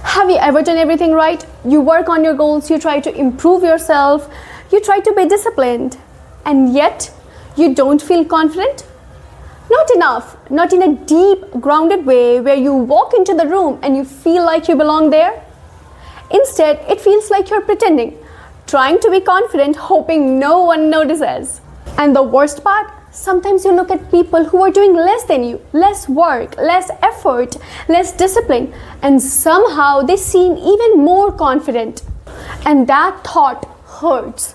Have you ever done everything right? You work on your goals, you try to improve yourself, you try to be disciplined, and yet you don't feel confident? Not enough, not in a deep, grounded way where you walk into the room and you feel like you belong there. Instead, it feels like you're pretending, trying to be confident, hoping no one notices. And the worst part? Sometimes you look at people who are doing less than you, less work, less effort, less discipline, and somehow they seem even more confident. And that thought hurts.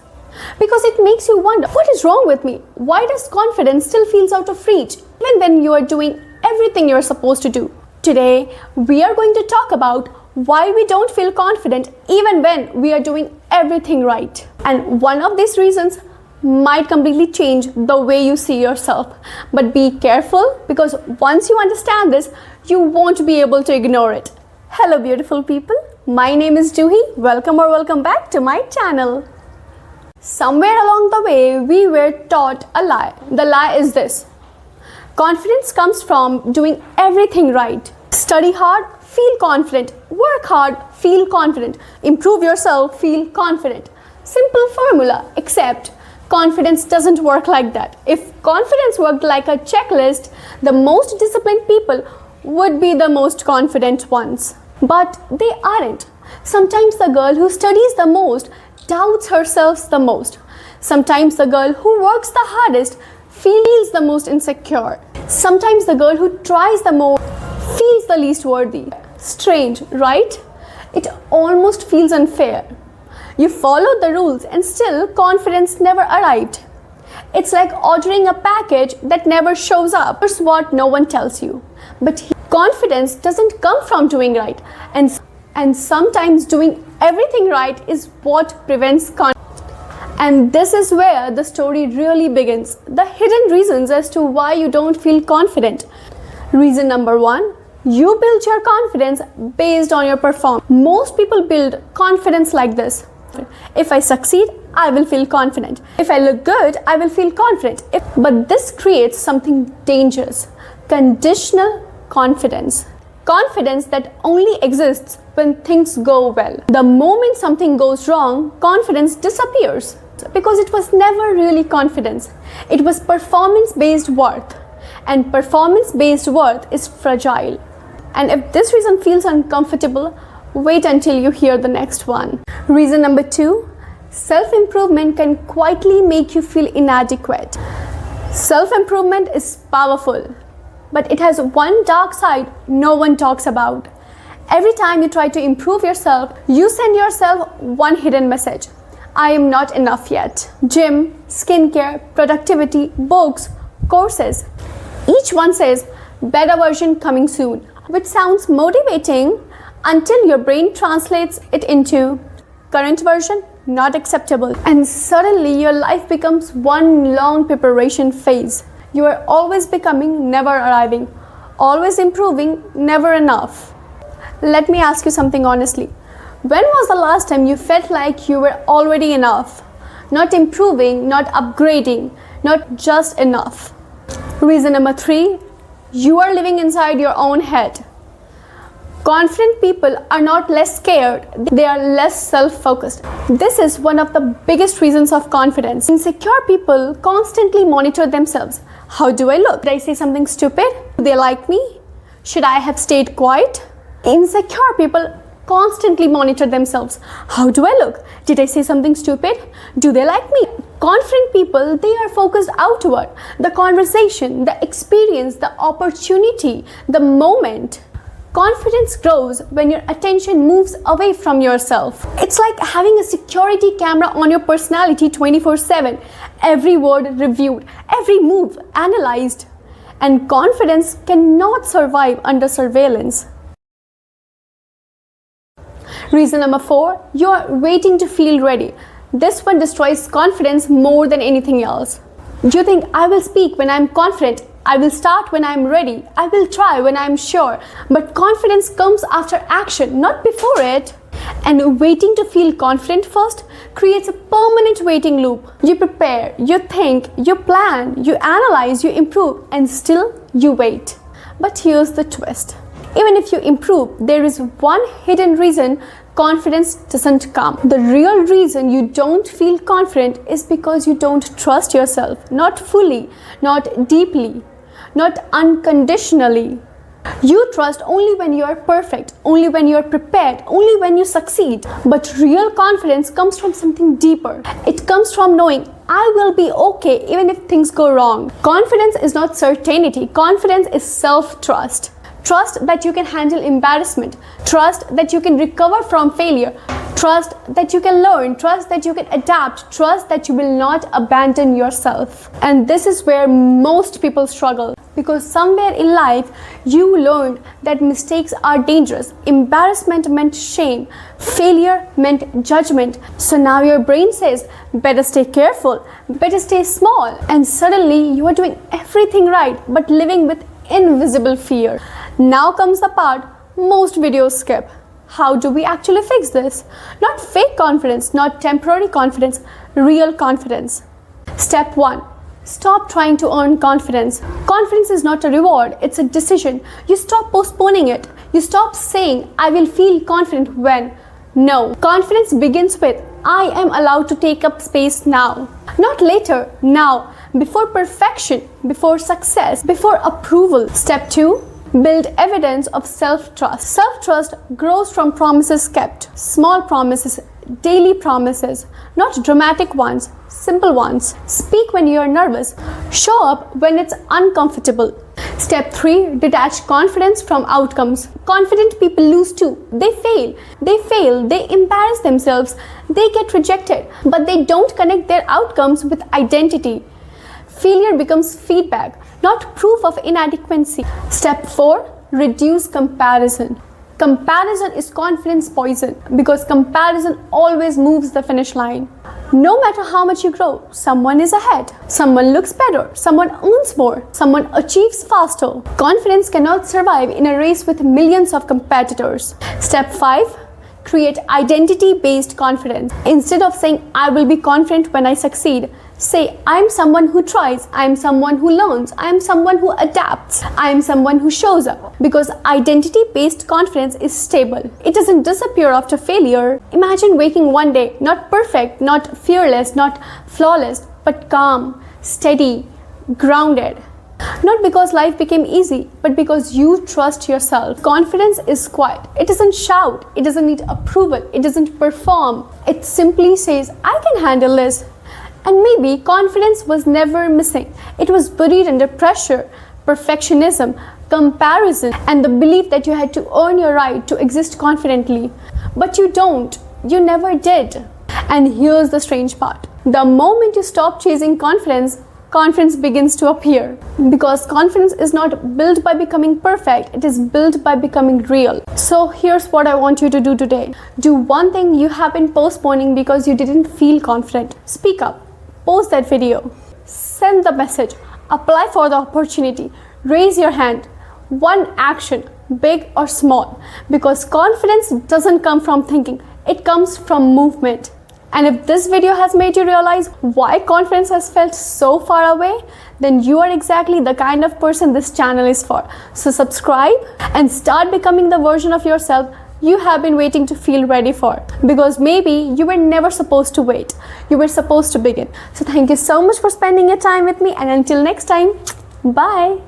Because it makes you wonder, what is wrong with me? Why does confidence still feels out of reach, even when you are doing everything you're supposed to do? Today, we are going to talk about why we don't feel confident even when we are doing everything right. And one of these reasons might completely change the way you see yourself. But be careful, because once you understand this, you won't be able to ignore it. Hello beautiful people, my name is Juhi. Welcome back to my channel. Somewhere along the way, we were taught a lie. The lie is this: confidence comes from doing everything right. Study hard, feel confident. Work hard, feel confident. Improve yourself, feel confident. Simple formula, except confidence doesn't work like that. If confidence worked like a checklist, the most disciplined people would be the most confident ones. But they aren't. Sometimes the girl who studies the most doubts herself the most. Sometimes the girl who works the hardest feels the most insecure. Sometimes the girl who tries the most feels the least worthy. Strange, right? It almost feels unfair. You followed the rules and still confidence never arrived. It's like ordering a package that never shows up. Here's what no one tells you. But confidence doesn't come from doing right. And sometimes doing everything right is what prevents confidence. And this is where the story really begins. The hidden reasons as to why you don't feel confident. Reason number one: you build your confidence based on your performance. Most people build confidence like this. If I succeed, I will feel confident. If I look good, I will feel confident. But this creates something dangerous: conditional confidence. Confidence that only exists when things go well. The moment something goes wrong, confidence disappears. Because it was never really confidence. It was performance-based worth. And performance-based worth is fragile. And if this reason feels uncomfortable, wait until you hear the next one. Reason number two: self-improvement can quietly make you feel inadequate. Self-improvement is powerful, but it has one dark side no one talks about. Every time you try to improve yourself, you send yourself one hidden message: I am not enough yet. Gym, skincare, productivity, books, courses. Each one says, better version coming soon, which sounds motivating until your brain translates it into current version, not acceptable. And suddenly your life becomes one long preparation phase. You are always becoming, never arriving. Always improving, never enough. Let me ask you something honestly. When was the last time you felt like you were already enough? Not improving, not upgrading, not just enough. Reason number three: you are living inside your own head. Confident people are not less scared, they are less self-focused. This is one of the biggest reasons of confidence. Insecure people constantly monitor themselves. How do I look? Did I say something stupid? Do they like me? Should I have stayed quiet? Insecure people constantly monitor themselves. How do I look? Did I say something stupid? Do they like me? Confident people, they are focused outward. The conversation, the experience, the opportunity, the moment. Confidence grows when your attention moves away from yourself. It's like having a security camera on your personality 24/7. Every word reviewed, every move analyzed. And confidence cannot survive under surveillance. Reason number four: you are waiting to feel ready. This one destroys confidence more than anything else. You think, I will speak when I'm confident. I will start when I'm ready. I will try when I'm sure. But confidence comes after action, not before it. And waiting to feel confident first creates a permanent waiting loop. You prepare, you think, you plan, you analyze, you improve, and still you wait. But here's the twist. Even if you improve, there is one hidden reason confidence doesn't come. The real reason you don't feel confident is because you don't trust yourself, not fully, not deeply, not unconditionally. You trust only when you are perfect, only when you are prepared, only when you succeed. But real confidence comes from something deeper. It comes from knowing I will be okay even if things go wrong. Confidence is not certainty. Confidence is self-trust. Trust that you can handle embarrassment. Trust that you can recover from failure. Trust that you can learn. Trust that you can adapt. Trust that you will not abandon yourself. And this is where most people struggle, because somewhere in life you learned that mistakes are dangerous. Embarrassment meant shame. Failure meant judgment. So now your brain says, better stay careful, better stay small. And suddenly you are doing everything right, but living with invisible fear. Now comes the part most videos skip. How do we actually fix this? Not fake confidence, not temporary confidence, real confidence. Step 1. Stop trying to earn confidence. Confidence is not a reward, it's a decision. You stop postponing it. You stop saying, I will feel confident when. No. Confidence begins with, I am allowed to take up space now. Not later, now. Before perfection, before success, before approval. Step 2. Build evidence of self-trust. Self-trust grows from promises kept. Small promises, daily promises, not dramatic ones, simple ones. Speak when you are nervous. Show up when it's uncomfortable. Step 3. Detach confidence from outcomes. Confident people lose too. They fail. They embarrass themselves. They get rejected. But they don't connect their outcomes with identity. Failure becomes feedback, not proof of inadequacy. Step 4. Reduce comparison. Comparison is confidence poison, because comparison always moves the finish line. No matter how much you grow, someone is ahead. Someone looks better. Someone owns more. Someone achieves faster. Confidence cannot survive in a race with millions of competitors. Step 5. Create identity-based confidence. Instead of saying, I will be confident when I succeed, say, I am someone who tries, I am someone who learns, I am someone who adapts, I am someone who shows up. Because identity-based confidence is stable. It doesn't disappear after failure. Imagine waking one day, not perfect, not fearless, not flawless, but calm, steady, grounded. Not because life became easy, but because you trust yourself. Confidence is quiet. It doesn't shout. It doesn't need approval. It doesn't perform. It simply says, I can handle this. And maybe confidence was never missing. It was buried under pressure, perfectionism, comparison, and the belief that you had to earn your right to exist confidently. But you don't. You never did. And here's the strange part. The moment you stop chasing confidence, confidence begins to appear. Because confidence is not built by becoming perfect, it is built by becoming real. So here's what I want you to do today. Do one thing you have been postponing because you didn't feel confident. Speak up. Post that video. Send the message. Apply for the opportunity. Raise your hand. One action, big or small. Because confidence doesn't come from thinking, it comes from movement. And if this video has made you realize why confidence has felt so far away, then you are exactly the kind of person this channel is for. So subscribe and start becoming the version of yourself you have been waiting to feel ready for. Because maybe you were never supposed to wait. You were supposed to begin. So thank you so much for spending your time with me, and until next time, bye.